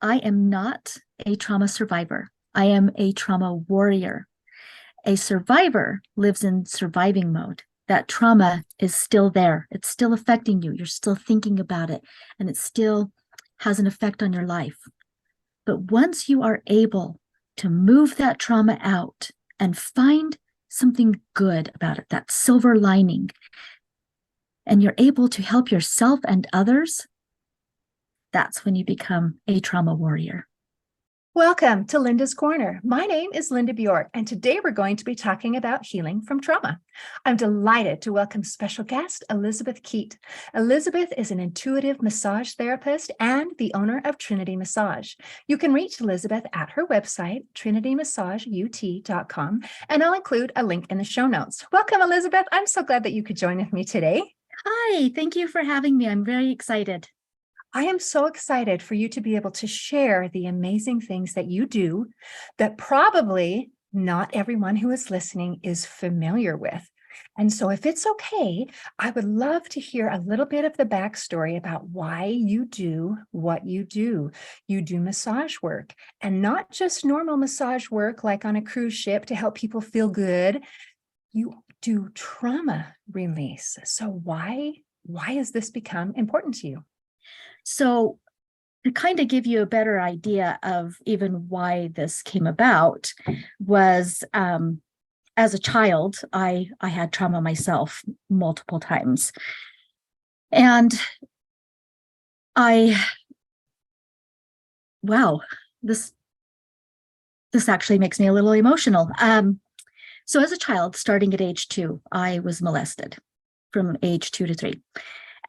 I am not a trauma survivor. I am a trauma warrior. A survivor lives in surviving mode. That trauma is still there. It's still affecting you. You're still thinking about it, and it still has an effect on your life. But once you are able to move that trauma out and find something good about it, that silver lining, and you're able to help yourself and others, that's when you become a trauma warrior. Welcome to Linda's Corner. My name is Linda Bjork, and today we're going to be talking about healing from trauma. I'm delighted to welcome special guest Elizabeth Keate. Elizabeth is an intuitive massage therapist and the owner of Trinity Massage. You can reach Elizabeth at her website, trinitymassageut.com, and I'll include a link in the show notes. Welcome, Elizabeth. I'm so glad that you could join with me today. Hi, thank you for having me. I'm very excited. I am so excited for you to be able to share the amazing things that you do that probably not everyone who is listening is familiar with. And so if it's okay, I would love to hear a little bit of the backstory about why you do what you do. You do massage work, and not just normal massage work like on a cruise ship to help people feel good. You do trauma release. So why has this become important to you? So, to kind of give you a better idea of even why this came about was as a child, I had trauma myself multiple times. And wow, this actually makes me a little emotional. So as a child, starting at age 2, I was molested from age 2 to 3.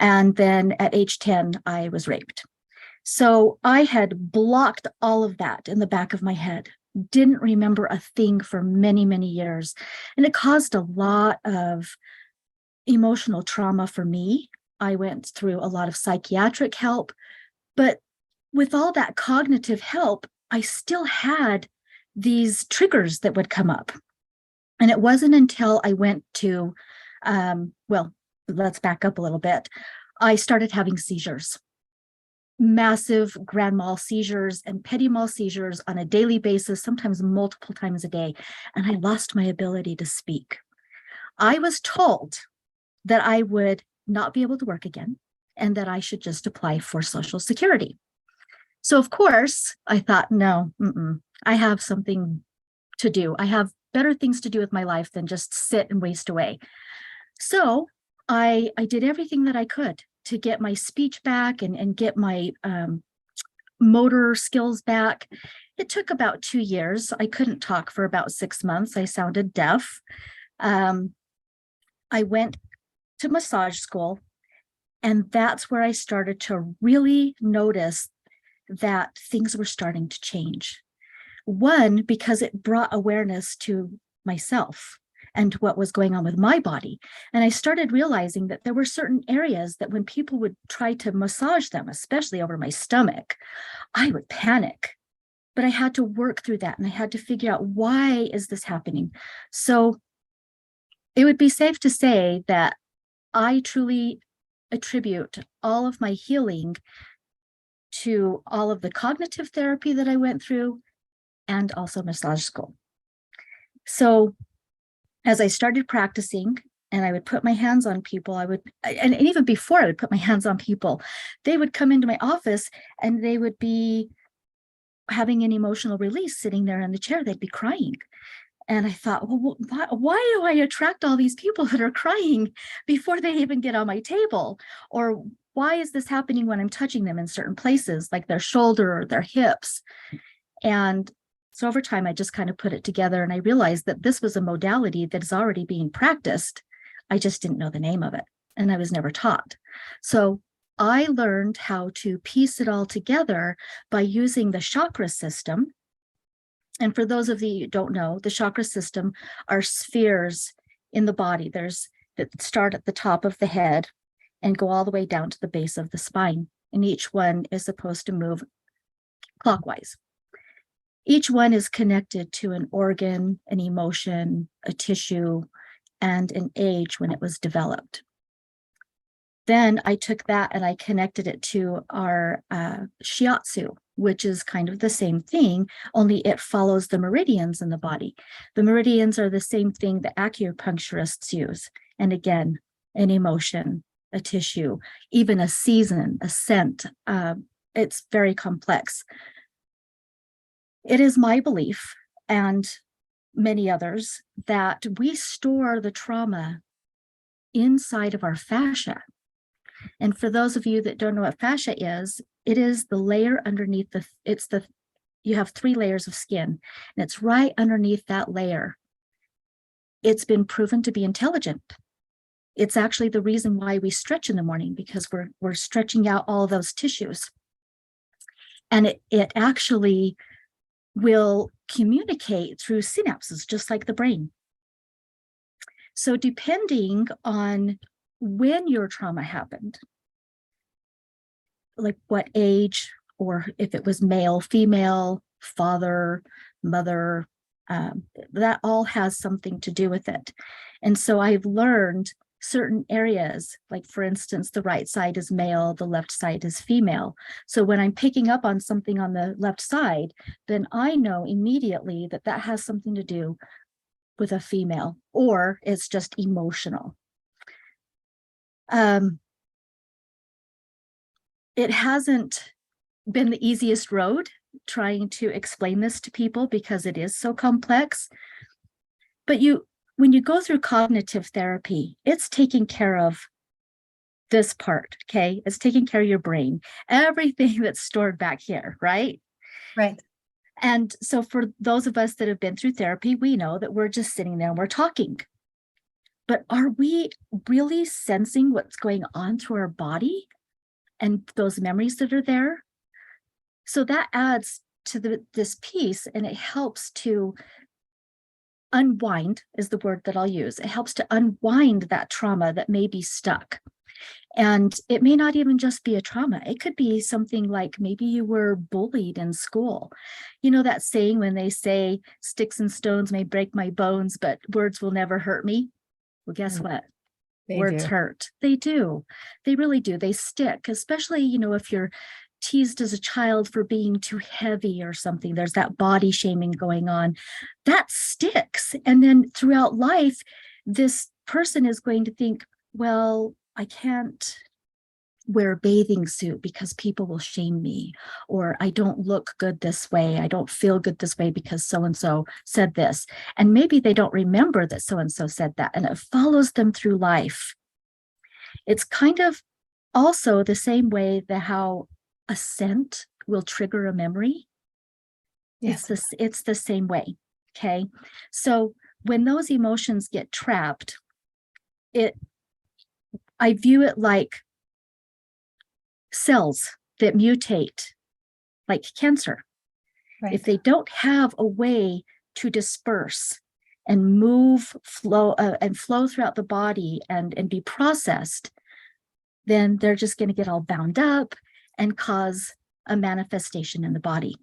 And then at age 10, I was raped. So I had blocked all of that in the back of my head, didn't remember a thing for many, many years. And it caused a lot of emotional trauma for me. I went through a lot of psychiatric help, but with all that cognitive help, I still had these triggers that would come up. And it wasn't until I went to, let's back up a little bit. I started having seizures, massive grand mal seizures and petit mal seizures on a daily basis, sometimes multiple times a day. And I lost my ability to speak. I was told that I would not be able to work again and that I should just apply for Social Security. So, of course, I thought, no, I have something to do. I have better things to do with my life than just sit and waste away. So I did everything that I could to get my speech back and get my motor skills back. It took about 2 years. I couldn't talk for about 6 months. I sounded deaf. I went to massage school, and that's where I started to really notice that things were starting to change. One, because it brought awareness to myself and what was going on with my body. And I started realizing that there were certain areas that when people would try to massage them, especially over my stomach, I would panic. But I had to work through that, and I had to figure out, why is this happening? So it would be safe to say that I truly attribute all of my healing to all of the cognitive therapy that I went through and also massage school. So as I started practicing and I would put my hands on people, and even before I would put my hands on people, they would come into my office and they would be having an emotional release sitting there in the chair. They'd be crying. And I thought, well, why do I attract all these people that are crying before they even get on my table? Or why is this happening when I'm touching them in certain places, like their shoulder or their hips? And so over time, I just kind of put it together, and I realized that this was a modality that is already being practiced. I just didn't know the name of it, and I was never taught. So I learned how to piece it all together by using the chakra system. And for those of you who don't know, the chakra system are spheres in the body. There's that start at the top of the head and go all the way down to the base of the spine. And each one is supposed to move clockwise. Each one is connected to an organ, an emotion, a tissue, and an age when it was developed. Then I took that and I connected it to our shiatsu, which is kind of the same thing, only it follows the meridians in the body. The meridians are the same thing that acupuncturists use. And again, an emotion, a tissue, even a season, a scent. It's very complex. It is my belief, and many others, that we store the trauma inside of our fascia. And for those of you that don't know what fascia is, it is the layer underneath you have 3 layers of skin, and it's right underneath that layer. It's been proven to be intelligent. It's actually the reason why we stretch in the morning, because we're stretching out all those tissues. And it actually will communicate through synapses, just like the brain. So depending on when your trauma happened, like what age, or if it was male, female, father, mother, that all has something to do with it. And so I've learned certain areas, like for instance, the right side is male, the left side is female. So when I'm picking up on something on the left side, then I know immediately that that has something to do with a female, or it's just emotional. It hasn't been the easiest road trying to explain this to people because it is so complex. But when you go through cognitive therapy, it's taking care of this part, okay? It's taking care of your brain, everything that's stored back here, right? Right. And so for those of us that have been through therapy, we know that we're just sitting there and we're talking. But are we really sensing what's going on through our body and those memories that are there? So that adds to this piece, and it helps to unwind, is the word that I'll use. It helps to unwind that trauma that may be stuck. And it may not even just be a trauma. It could be something like maybe you were bullied in school. You know that saying when they say sticks and stones may break my bones, but words will never hurt me? Well, guess what? Words hurt. They do. They really do. They stick, especially, if you're teased as a child for being too heavy or something. There's that body shaming going on. That sticks. And then throughout life, this person is going to think, well, I can't wear a bathing suit because people will shame me, or I don't look good this way. I don't feel good this way because so-and-so said this. And maybe they don't remember that so-and-so said that, and it follows them through life. It's kind of also the same way that how a scent will trigger a memory. Yes. It's the same way. Okay. So when those emotions get trapped, I view it like cells that mutate, like cancer. Right. If they don't have a way to disperse and flow throughout the body and be processed, then they're just going to get all bound up and cause a manifestation in the body.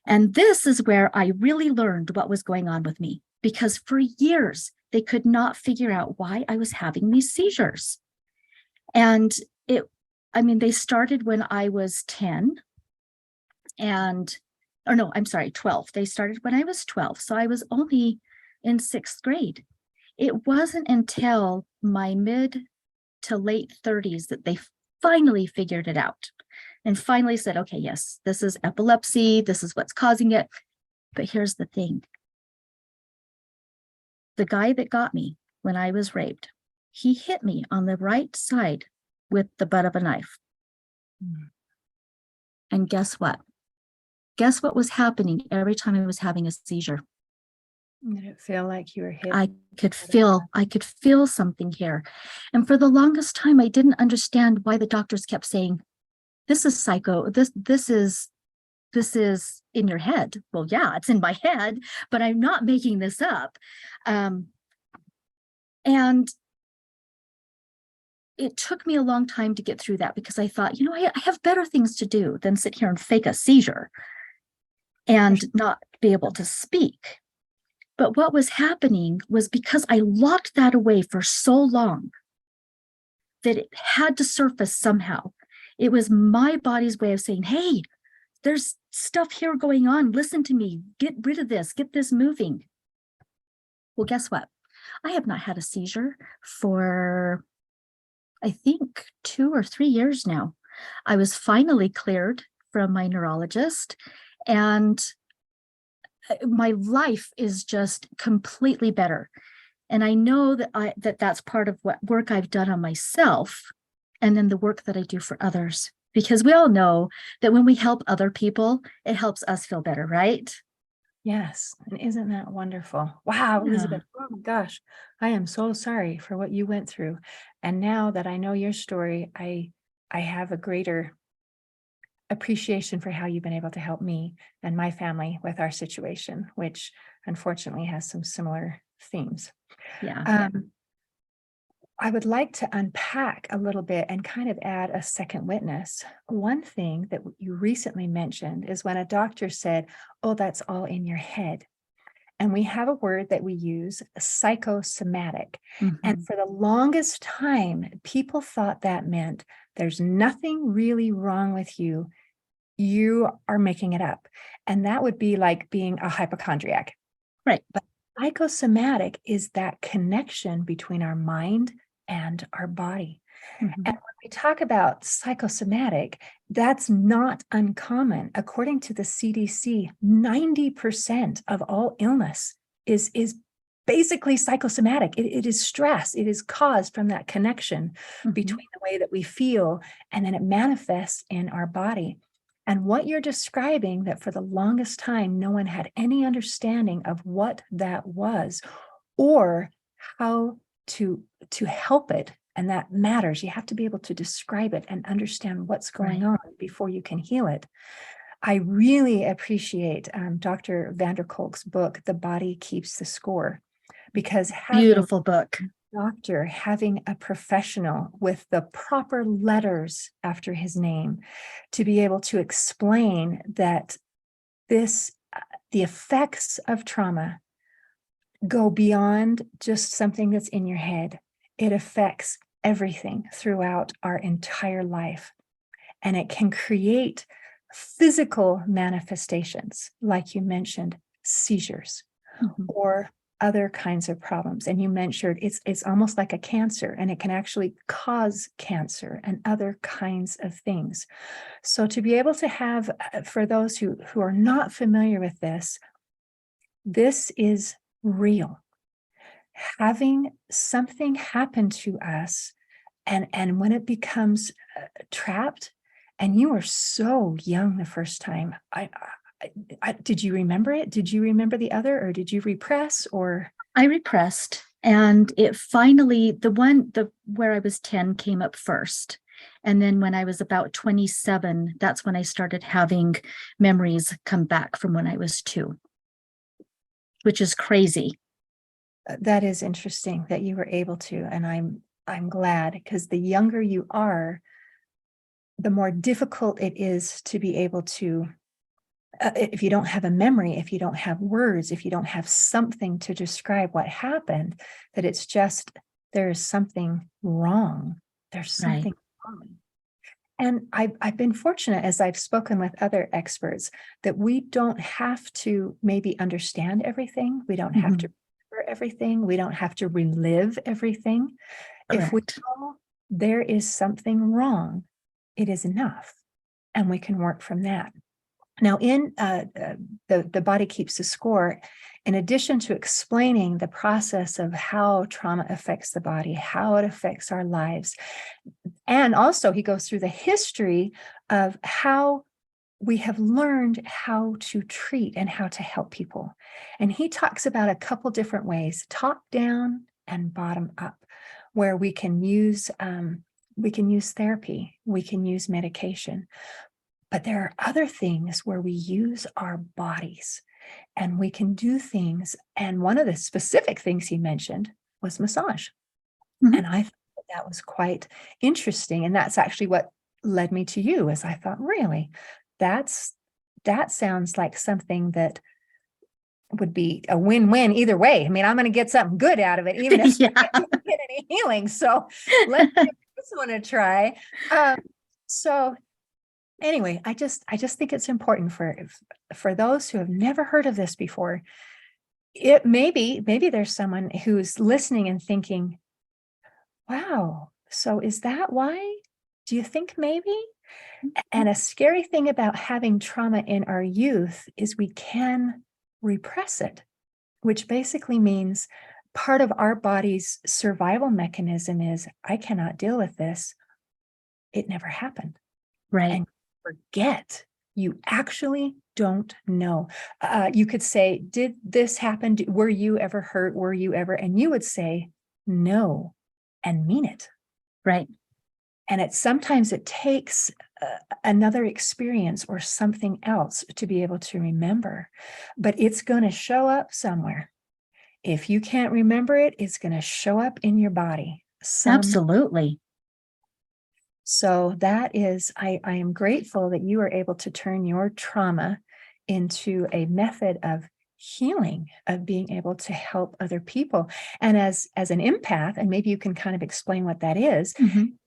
And this is where I really learned what was going on with me, because for years they could not figure out why I was having these seizures. And they started when I was 10 12. They started when I was 12. So I was only in 6th grade. It wasn't until my mid to late 30s that they finally figured it out and finally said, okay, yes, this is epilepsy. This is what's causing it. But here's the thing. The guy that got me when I was raped, he hit me on the right side with the butt of a knife. And guess what? Guess what was happening every time I was having a seizure? Did it feel like you were hit? I could feel something here. And for the longest time, I didn't understand why the doctors kept saying, this is psycho, this is in your head. Well, yeah, it's in my head, but I'm not making this up. And it took me a long time to get through that, because I thought, I have better things to do than sit here and fake a seizure and not be able to speak. But what was happening was, because I locked that away for so long, that it had to surface somehow. It was my body's way of saying, hey, there's stuff here going on. Listen to me. Get rid of this. Get this moving. Well, guess what? I have not had a seizure for, I think, 2 or 3 years now. I was finally cleared from my neurologist, and my life is just completely better. And I know that that's part of what work I've done on myself, and then the work that I do for others. Because we all know that when we help other people, it helps us feel better, right? Yes. And isn't that wonderful? Wow, Yeah. Elizabeth. Oh my gosh. I am so sorry for what you went through. And now that I know your story, I have a greater appreciation for how you've been able to help me and my family with our situation, which unfortunately has some similar themes. Yeah. I would like to unpack a little bit and kind of add a second witness. One thing that you recently mentioned is when a doctor said, "Oh, that's all in your head." And we have a word that we use, psychosomatic. And Mhm. for the longest time, people thought that meant there's nothing really wrong with you. You are making it up. And that would be like being a hypochondriac. Right. But psychosomatic is that connection between our mind and our body. Mhm. And when we talk about psychosomatic, that's not uncommon. According to the CDC, 90% of all illness is basically psychosomatic. It is stress. It is caused from that connection Mhm. between the way that we feel and then it manifests in our body. And what you're describing, that for the longest time, no one had any understanding of what that was or how to help it. And that matters. You have to be able to describe it and understand what's going Right. on before you can heal it. I really appreciate Dr. Vanderkolk's book, The Body Keeps the Score, because having Beautiful book. doctor, having a professional with the proper letters after his name to be able to explain that the effects of trauma go beyond just something that's in your head. It affects everything throughout our entire life. And it can create physical manifestations, like you mentioned, seizures Mhm. or other kinds of problems. And you mentioned it's almost like a cancer, and it can actually cause cancer and other kinds of things. So to be able to have, for those who are not familiar with this is real. Having something happen to us, and when it becomes trapped, and you were so young the first time, did you remember it? Did you remember the other, or did you repress, or? I repressed, and it finally, the where I was 10 came up first. And then when I was about 27, that's when I started having memories come back from when I was 2, which is crazy. That is interesting that you were able to, and I'm glad, because the younger you are, the more difficult it is to be able to, if you don't have a memory, if you don't have words, if you don't have something to describe what happened, that it's just, there's something wrong. There's Right. something wrong. And I've been fortunate, as I've spoken with other experts, that we don't have to maybe understand everything. We don't have to Mhm. remember everything. We don't have to relive everything. If we Correct. know there is something wrong, it is enough, and we can work from that. Now, in the Body Keeps the Score, in addition to explaining the process of how trauma affects the body, how it affects our lives, and also he goes through the history of how we have learned how to treat and how to help people. And he talks about a couple different ways, top down and bottom up, where we can use therapy, we can use medication. But there are other things where we use our bodies and we can do things. And one of the specific things he mentioned was massage. Mhm. And I thought that was quite interesting. And that's actually what led me to you, as I thought, really, that sounds like something that would be a win-win either way. I mean, I'm going to get something good out of it, even if Yeah. I don't get any healing. So let's give this one a try. So Anyway, I just think it's important for those who have never heard of this before. It maybe there's someone who's listening and thinking, wow, so is that why? Do you think maybe? And a scary thing about having trauma in our youth is we can repress it, which basically means part of our body's survival mechanism is I cannot deal with this. It never happened. Right. And forget, you actually don't know. You could say, did this happen? Were you ever hurt? Were you ever? And you would say, no, and mean it. Right. And sometimes it takes another experience or something else to be able to remember, but it's going to show up somewhere. If you can't remember it, it's going to show up in your body. Absolutely. So that is, I am grateful that you are able to turn your trauma into a method of healing, of being able to help other people. And as an empath, and maybe you can kind of explain what that is, Mhm.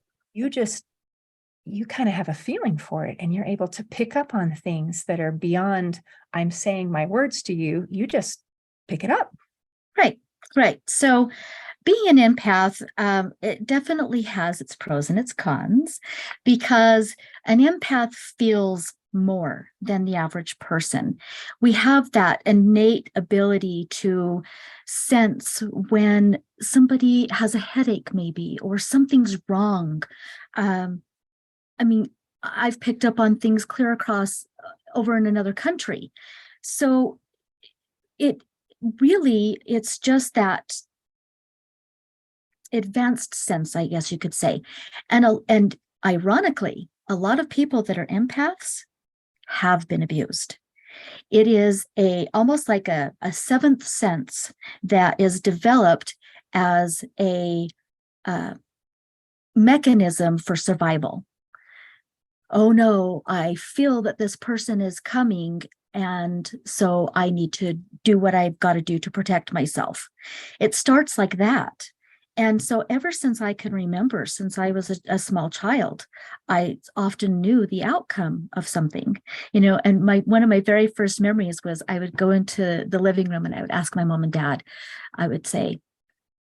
you kind of have a feeling for it, and you're able to pick up on things that are beyond I'm saying my words to you. You just pick it up. Right. Right. So being an empath, it definitely has its pros and its cons because an empath feels more than the average person. We have that innate ability to sense when somebody has a headache, maybe, or something's wrong. Um, I mean, I've picked up on things clear across over in another country. So it really, it's just that advanced sense, I guess you could say. And ironically, a lot of people that are empaths have been abused. It is almost like a seventh sense that is developed as a uh, mechanism for survival. Oh no, I feel that this person is coming, and so I need to do what I've got to do to protect myself. It starts like that. And so ever since I can remember, since I was a small child, I often knew the outcome of something, and one of my very first memories was I would go into the living room and I would ask my mom and dad. I would say,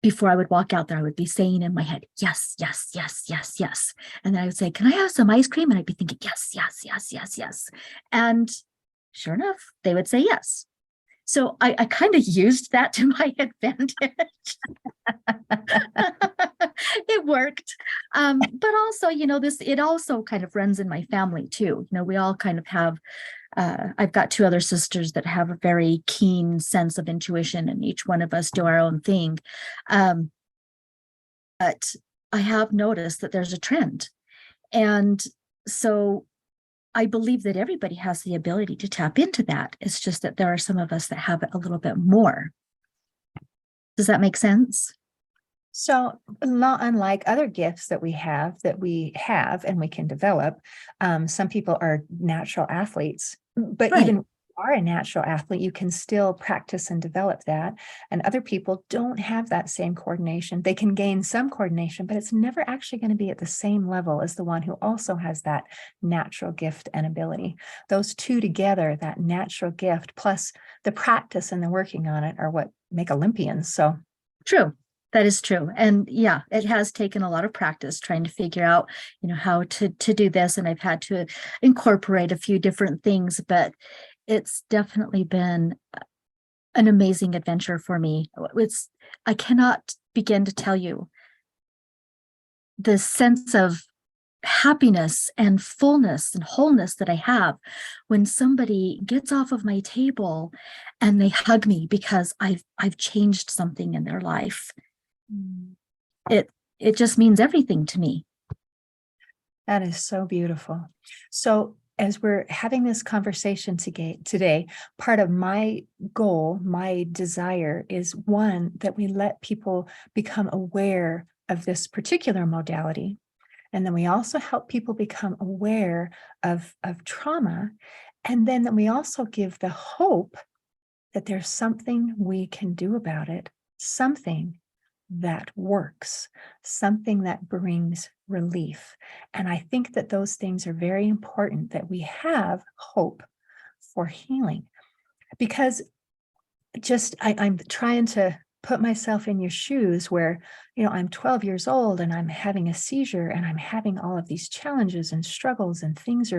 before I would walk out there, I would be saying in my head, yes, yes, yes, yes, yes. And then I would say, can I have some ice cream? And I'd be thinking, yes, yes, yes, yes, yes. And sure enough, they would say yes. So I kind of used that to my advantage. It worked. But also, it also kind of runs in my family too. We all kind of have I've got two other sisters that have a very keen sense of intuition, and each one of us do our own thing. Um, but I have noticed that there's a trend. And so I believe that everybody has the ability to tap into that. It's just that there are some of us that have it a little bit more. Does that make sense? So, not unlike other gifts that we have and we can develop, some people are natural athletes, but Right. even if you are a natural athlete, you can still practice and develop that. And other people don't have that same coordination. They can gain some coordination, but it's never actually going to be at the same level as the one who also has that natural gift and ability. Those two together, that natural gift plus the practice and the working on it, are what make Olympians. So, True. That is true. And yeah, it has taken a lot of practice trying to figure out, how to do this. And I've had to incorporate a few different things, but it's definitely been an amazing adventure for me. I cannot begin to tell you the sense of happiness and fullness and wholeness that I have when somebody gets off of my table and they hug me because I've changed something in their life. It just means everything to me. that is so beautiful. So, as we're having this conversation today, part of my goal, my desire is one, that we let people become aware of this particular modality. And then we also help people become aware of trauma. And then that we also give the hope that there's something we can do about it, something that works, something that brings relief. And I think that those things are very important, that we have hope for healing. Because I'm trying to put myself in your shoes where, I'm 12 years old and I'm having a seizure and I'm having all of these challenges and struggles and things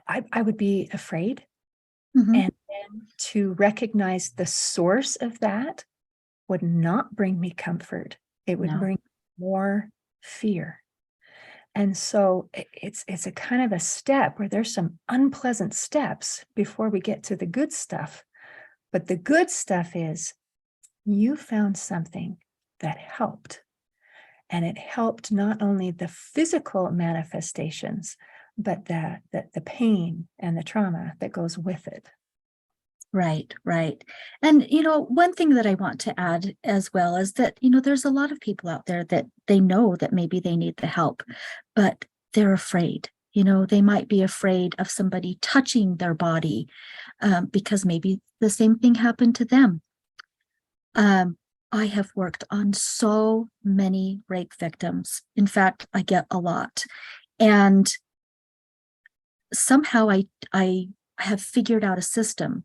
I would be afraid. Mhm. And then to recognize the source of that would not bring me comfort. It would No. bring more fear. And so it's a kind of a step where there's some unpleasant steps before we get to the good stuff. But the good stuff is you found something that helped. And it helped not only the physical manifestations, but the pain and the trauma that goes with it. Right, right. And, one thing that I want to add as well is that, there's a lot of people out there that they know that maybe they need the help, but they're afraid. They might be afraid of somebody touching their body because maybe the same thing happened to them. I have worked on so many rape victims. In fact, I get a lot. And somehow I have figured out a system,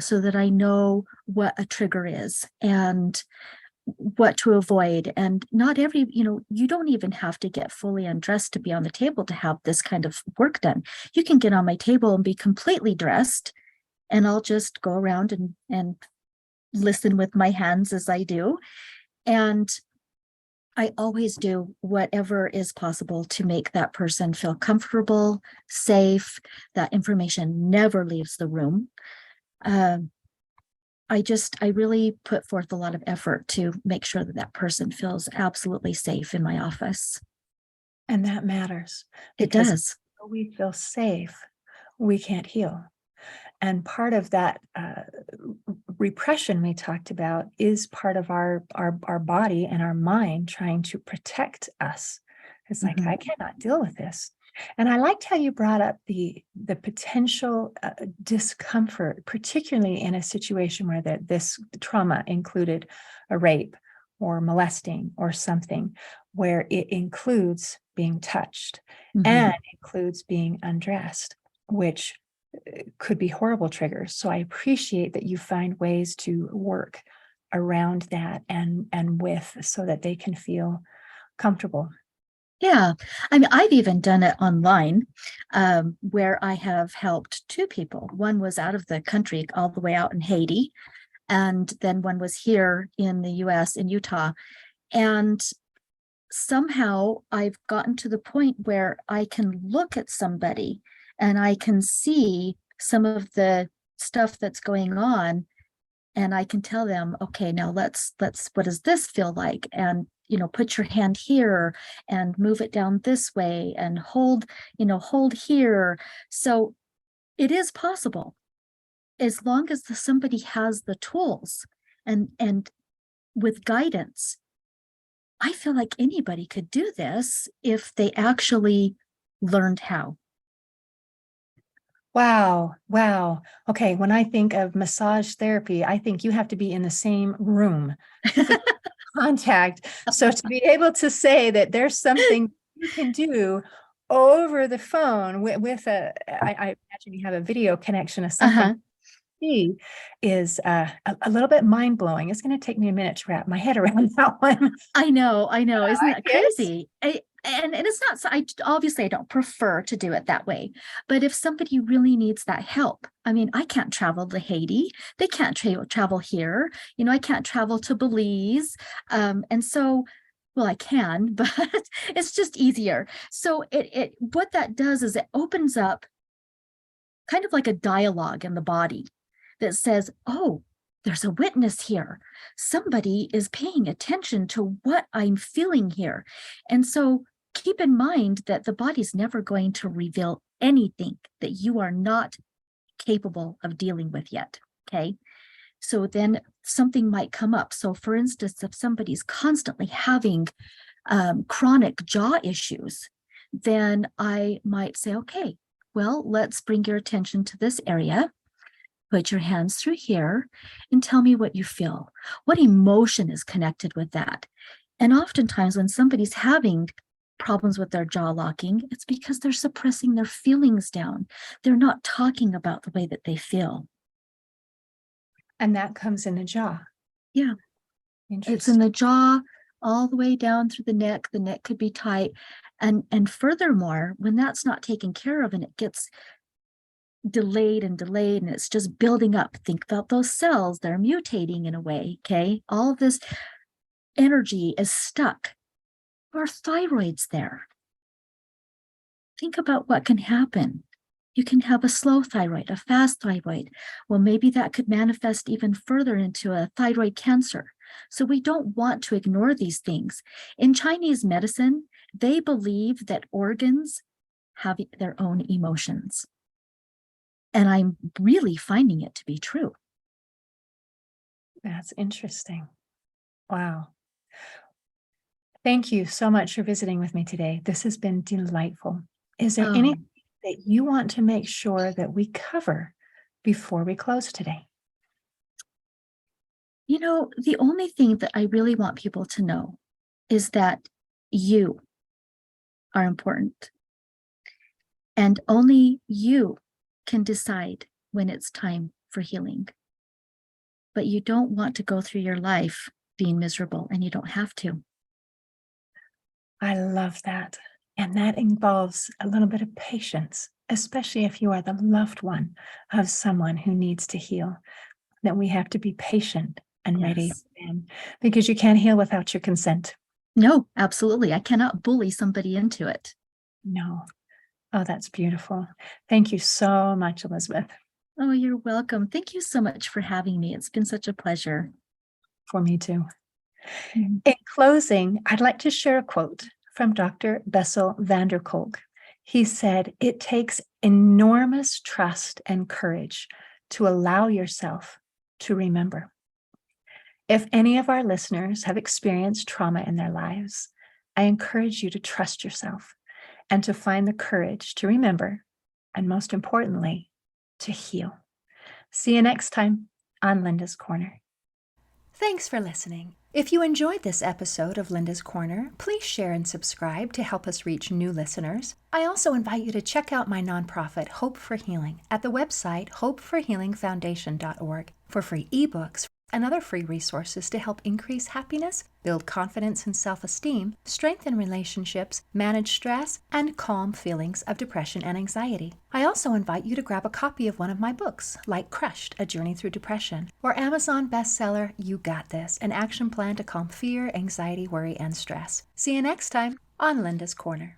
so that I know what a trigger is and what to avoid. And not every, you don't even have to get fully undressed to be on the table to have this kind of work done. You can get on my table and be completely dressed, and I'll just go around and listen with my hands as I do. And I always do whatever is possible to make that person feel comfortable, safe. That information never leaves the room. Um, I really put forth a lot of effort to make sure that that person feels absolutely safe in my office. And that matters It because does. until we feel safe, we can't heal. And part of that repression we talked about is part of our body and our mind trying to protect us. It's like, Mhm. I cannot deal with this. And I liked how you brought up the potential discomfort, particularly in a situation where this trauma included a rape or molesting or something, where it includes being touched and Mhm. includes being undressed, which could be horrible triggers. So I appreciate that you find ways to work around that and with, so that they can feel comfortable. Yeah. I mean, I've even done it online, where I have helped two people. One was out of the country, all the way out in Haiti, and then one was here in the US, in Utah. And somehow I've gotten to the point where I can look at somebody and I can see some of the stuff that's going on, and I can tell them, okay, now let's what does this feel like? And put your hand here and move it down this way and hold here. So it is possible, as long as somebody has the tools and with guidance. I feel like anybody could do this if they actually learned how. Wow. Wow. Okay. When I think of massage therapy, I think you have to be in the same room, physical contact. So to be able to say that there's something you can do over the phone with I imagine you have a video connection of something Uh-huh. see is a little bit mind blowing. It's going to take me a minute to wrap my head around that one. I know, I know. Isn't that Yes. crazy? And it's not, I obviously I don't prefer to do it that way. But if somebody really needs that help, I mean, I can't travel to Haiti. They can't travel here. I can't travel to Belize. And so, well, I can, but it's just easier. So it what that does is it opens up kind of like a dialogue in the body that says, oh, there's a witness here. Somebody is paying attention to what I'm feeling here. And so keep in mind that the body's never going to reveal anything that you are not capable of dealing with yet. Okay. So then something might come up. So, for instance, if somebody's constantly having chronic jaw issues, then I might say, okay, well, let's bring your attention to this area. Put your hands through here and tell me what you feel. What emotion is connected with that? And oftentimes, when somebody's having problems with their jaw locking, it's because they're suppressing their feelings down. They're not talking about the way that they feel. And that comes in the jaw. Yeah. It's in Interesting. the jaw all the way down through the neck. The neck could be tight. And furthermore, when that's not taken care of and it gets delayed and delayed and it's just building up, think about those cells, they're mutating in a way. Okay. All of this energy is stuck. Our thyroid's there. Think about what can happen. You can have a slow thyroid, a fast thyroid. Well, maybe that could manifest even further into a thyroid cancer. So we don't want to ignore these things. In Chinese medicine, they believe that organs have their own emotions. And I'm really finding it to be true. That's interesting. Wow. Thank you so much for visiting with me today. This has been delightful. Is there anything that you want to make sure that we cover before we close today? The only thing that I really want people to know is that you are important. And only you can decide when it's time for healing. But you don't want to go through your life being miserable, and you don't have to. I love that. And that involves a little bit of patience, especially if you are the loved one of someone who needs to heal. That we have to be patient and ready Yes. because you can't heal without your consent. No, absolutely. I cannot bully somebody into it. No. Oh, that's beautiful. Thank you so much, Elizabeth. Oh, you're welcome. Thank you so much for having me. It's been such a pleasure. For me too. Mhm. In closing, I'd like to share a quote from Dr. Bessel van der Kolk. He said, "It takes enormous trust and courage to allow yourself to remember." If any of our listeners have experienced trauma in their lives, I encourage you to trust yourself and to find the courage to remember, and most importantly, to heal. See you next time on Linda's Corner. Thanks for listening. If you enjoyed this episode of Linda's Corner, please share and subscribe to help us reach new listeners. I also invite you to check out my nonprofit, Hope for Healing, at the website hopeforhealingfoundation.org for free ebooks and other free resources to help increase happiness, build confidence and self-esteem, strengthen relationships, manage stress, and calm feelings of depression and anxiety. I also invite you to grab a copy of one of my books, like Crushed, A Journey Through Depression, or Amazon bestseller, You Got This, an action plan to calm fear, anxiety, worry, and stress. See you next time on Linda's Corner.